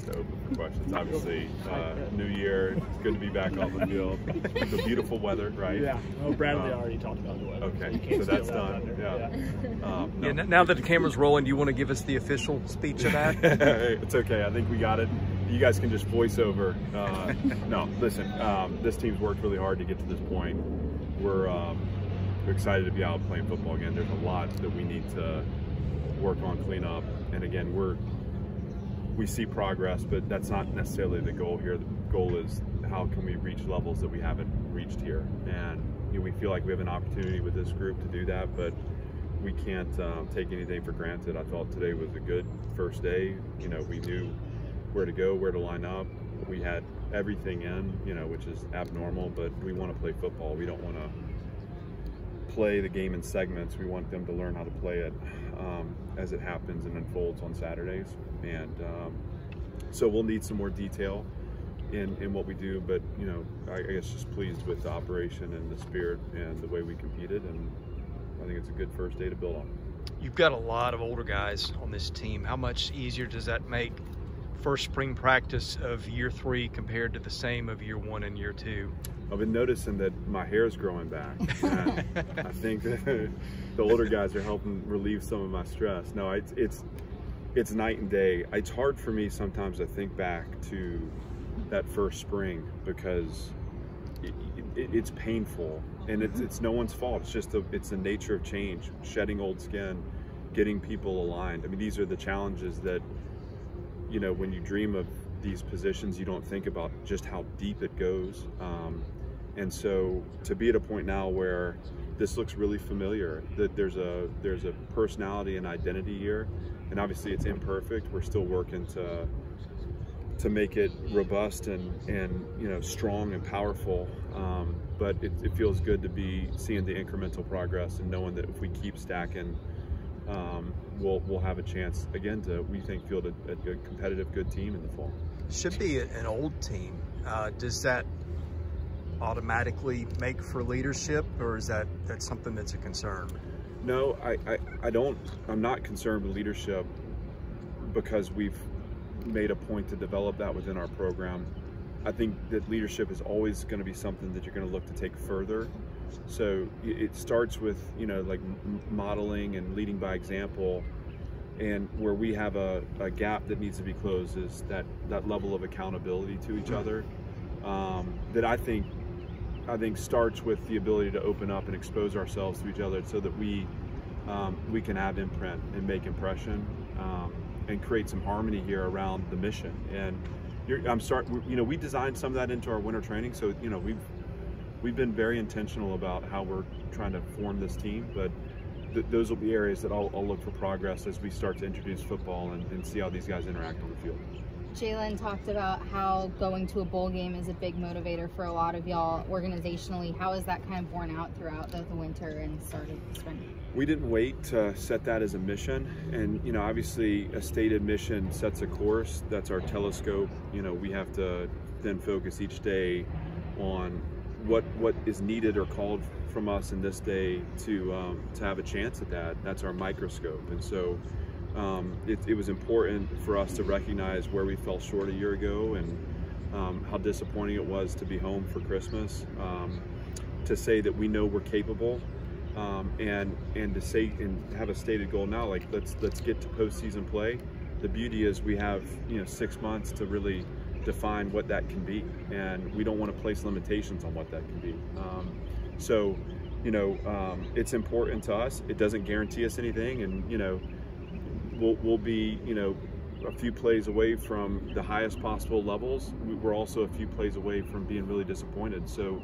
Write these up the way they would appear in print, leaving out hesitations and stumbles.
minutes to open for questions. Obviously, new year, it's good to be back on the field. The beautiful weather, right? Yeah. Oh, Bradley already talked about the weather. Okay, so that's done. Yeah. Yeah. Now that the camera's rolling, do you want to give us the official speech of that? It's okay. I think we got it. You guys can just voice over. No, listen. This team's worked really hard to get to this point. We're excited to be out playing football again. There's a lot that we need to work on, clean up, and again, we see progress, but that's not necessarily the goal here. The goal is how can we reach levels that we haven't reached here, and we feel like we have an opportunity with this group to do that, but we can't take anything for granted. I thought today was a good first day. We knew where to go, where to line up. We had everything in, which is abnormal, but we want to play football. We don't want to play the game in segments. We want them to learn how to play it as it happens and unfolds on Saturdays. And so we'll need some more detail in what we do, but I guess just pleased with the operation and the spirit and the way we competed, and I think it's a good first day to build on. You've got a lot of older guys on this team. How much easier does that make first spring practice of year 3 compared to the same of year 1 and year 2? I've been noticing that my hair is growing back. And I think that the older guys are helping relieve some of my stress. No, it's night and day. It's hard for me sometimes to think back to that first spring because it's painful, and it's no one's fault. It's just it's the nature of change, shedding old skin, getting people aligned. I mean, these are the challenges that when you dream of these positions, you don't think about just how deep it goes. And so to be at a point now where this looks really familiar, that there's a personality and identity here, and obviously it's imperfect. We're still working to make it robust and strong and powerful. But it feels good to be seeing the incremental progress and knowing that if we keep stacking, we'll have a chance again to, we think, field a competitive, good team in the fall. Should be an old team. Does that automatically make for leadership, or is that's something that's a concern? No, I'm not concerned with leadership because we've made a point to develop that within our program. I think that leadership is always going to be something that you're going to look to take further. So it starts with, like modeling and leading by example, and where we have a gap that needs to be closed is that level of accountability to each other, that I think starts with the ability to open up and expose ourselves to each other so that we can have imprint and make impression, and create some harmony here around the mission. And we designed some of that into our winter training, so we've been very intentional about how we're trying to form this team, but those will be areas that I'll look for progress as we start to introduce football and see how these guys interact on the field. Jalen talked about how going to a bowl game is a big motivator for a lot of y'all organizationally. How is that kind of borne out throughout the winter and start of the spring? We didn't wait to set that as a mission, and obviously a stated mission sets a course. That's our telescope. We have to then focus each day on what is needed or called from us in this day to have a chance at that. That's our microscope. And so it was important for us to recognize where we fell short a year ago and how disappointing it was to be home for Christmas, to say that we know we're capable, and to say and have a stated goal now, like let's get to postseason play. The beauty is we have 6 months to really define what that can be, and we don't want to place limitations on what that can be. So it's important to us. It doesn't guarantee us anything, and we'll be a few plays away from the highest possible levels. We're also a few plays away from being really disappointed. So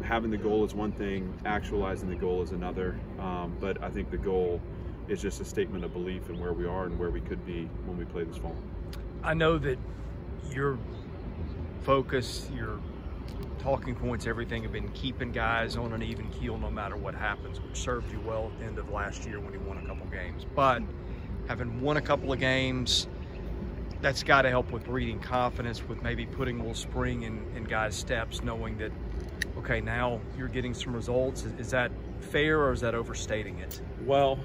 having the goal is one thing, actualizing the goal is another, but I think the goal is just a statement of belief in where we are and where we could be when we play this fall. I know that your focus, your talking points, everything have been keeping guys on an even keel no matter what happens, which served you well at the end of last year when you won a couple games. But having won a couple of games, that's got to help with breeding confidence, with maybe putting a little spring in guys' steps, knowing that, okay, now you're getting some results. Is that fair, or is that overstating it? Well,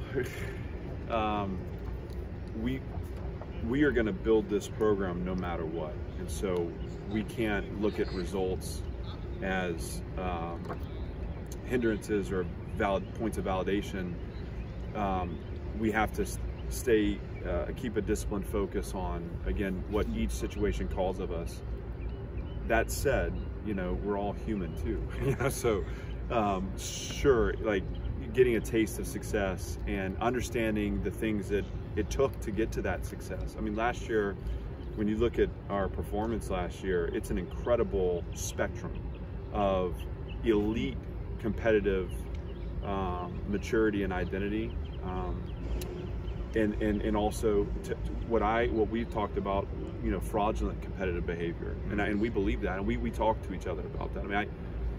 we are going to build this program no matter what. And so we can't look at results as hindrances or valid points of validation. We have to keep a disciplined focus on, again, what each situation calls of us. That said, we're all human too. So sure, like getting a taste of success and understanding the things that it took to get to that success. I mean, last year, when you look at our performance last year, it's an incredible spectrum of elite competitive maturity and identity, and also what we've talked about, fraudulent competitive behavior, and we believe that, and we talk to each other about that. I mean,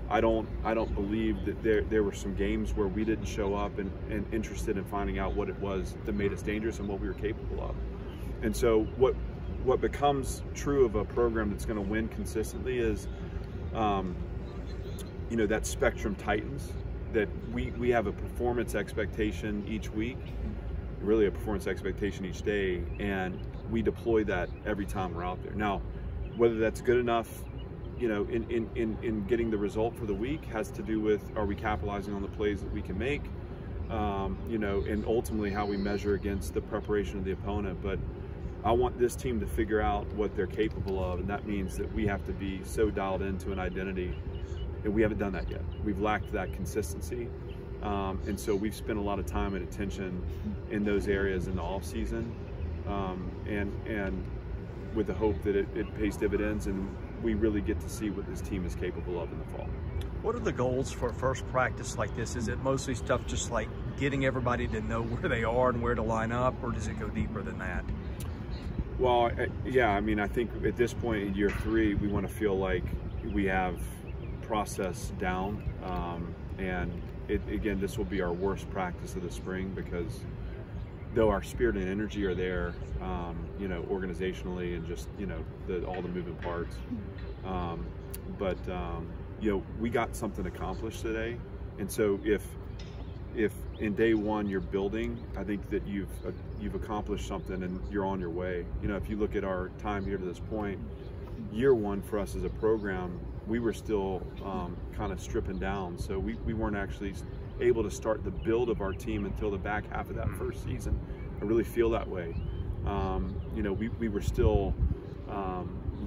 I don't believe that there were some games where we didn't show up and interested in finding out what it was that made us dangerous and what we were capable of. And so what becomes true of a program that's going to win consistently is, that spectrum tightens, that we have a performance expectation each week, really a performance expectation each day, and we deploy that every time we're out there. Now, whether that's good enough, in getting the result for the week has to do with, are we capitalizing on the plays that we can make, and ultimately how we measure against the preparation of the opponent. But I want this team to figure out what they're capable of, and that means that we have to be so dialed into an identity, and we haven't done that yet. We've lacked that consistency, and so we've spent a lot of time and attention in those areas in the off season, and with the hope that it pays dividends and we really get to see what this team is capable of in the fall. What are the goals for a first practice like this? Is it mostly stuff just like getting everybody to know where they are and where to line up, or does it go deeper than that? Well, yeah, I mean, I think at this point in year 3, we want to feel like we have process down, and again, this will be our worst practice of the spring, because though our spirit and energy are there, organizationally and just, all the moving parts. But we got something accomplished today. And so if in day 1 you're building, I think that you've accomplished something and you're on your way. If you look at our time here to this point, year 1 for us as a program, we were still kind of stripping down. So we weren't actually able to start the build of our team until the back half of that first season. I really feel that way. We were still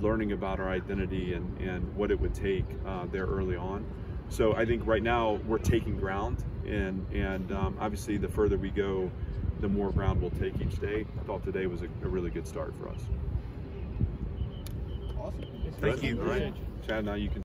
learning about our identity and what it would take there early on. So I think right now we're taking ground, and obviously the further we go, the more ground we'll take each day. I thought today was a really good start for us. Awesome. Thank you. All right. Chad, now you can